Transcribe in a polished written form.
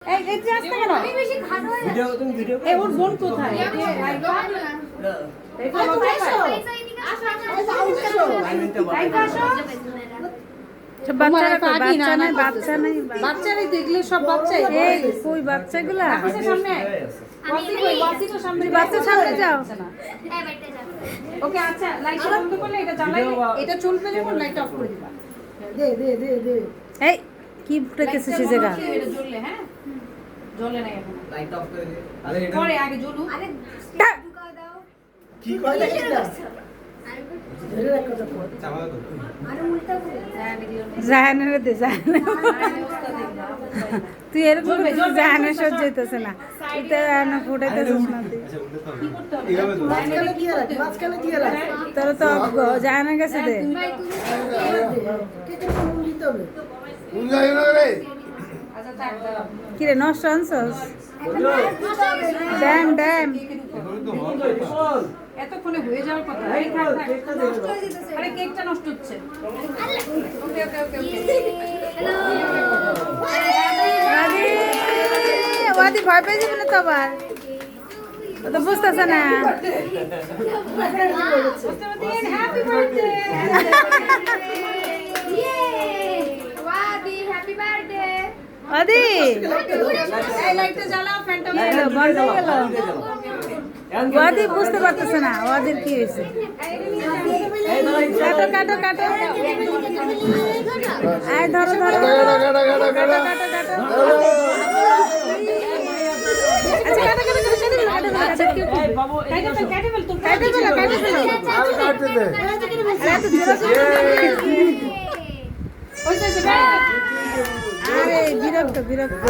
এই এই যে আসতে কেন? আমি বেশি খাটো হয়ে ভিডিও তুমি ভিডিও এই ওর বোন কোথায়? এই যে এই তো লজ্জা পায়। সব বাচ্চারা কই? আগে না, বাচ্চা নাই, না, বাচ্চা নাই। বাচ্চারাই দেখলে সব বাচ্চাই এই কই বাচ্চাগুলা? অফিসের সামনে ওয়াসি কই? ওয়াসি তো সামনে বাচ্চার সামনে যাও। ওকে আচ্ছা লাইট বন্ধ করলে এটা জ্বালাইলে এটা চলবে যখন লাইট অফ করে দিবা। এই কি ফুটাইতেছে সে জায়গা? এটা জ্বললে হ্যাঁ জ্বলে না এখন লাইট অফ করে দে আরে এটা পরে আগে জ্বলুক আরে টা! ঢুকাও দাও কি কয় দেখি না চাপা দাও আরে উল্টা করে জাহানের দে জাহান। তুই এরকম জ্বলবে, করছিস, জ্বলবে, জাহানের জ্বলবে, সহ্য হইতেছে না। এটা না ফুটাইতেছিস না তুই। আচ্ছা উল্টো তো কি করতে হবে? এইভাবে ধরো। মাঝখানে দিয়ে রাখ মাঝখানে দিয়ে রাখ তোর তো জাহানের কাছে দে। ভাই তুমি কোন জায়গা না রে আচ্ছা থাক দাও কি রে নষ্ট আনছস? Dam dam. এগুলো তো হল এতক্ষণে হয়ে যাওয়ার কথা এই থাক থাক নষ্ট হয়ে যেতেছে আরে কেকটা নষ্ট হচ্ছে ওকে ওকে ওকে ওকে ওয়াদি ওয়াদি ভয় পেয়ে যাবে না তো আবার। ও তো বুঝতেছে না। হ্যাপি বার্থডে ইয়ে ওয়াদি হ্যাপি বার্থডে ওয়াদি এই লাইটটা জ্বালাও ফ্যানটা কি হলো? বন্ধ হয়ে গেল। ওয়াদি বুঝতে পারতেছে না ওয়াদির কি হয়েছে। কাটো কাটো কাটো। আয় ধরো ধরো। কাটো কাটো কাটো। আচ্ছা কাটো কাটো কাটো কাটো কাটো কাটো কি কেটে ফেল তোর কাটো ফেলো কাটো ফেলো। আর কাটতে দে আরে এত জোরে জোরে। ওই যে আরে বিরক্ত বিরক্ত।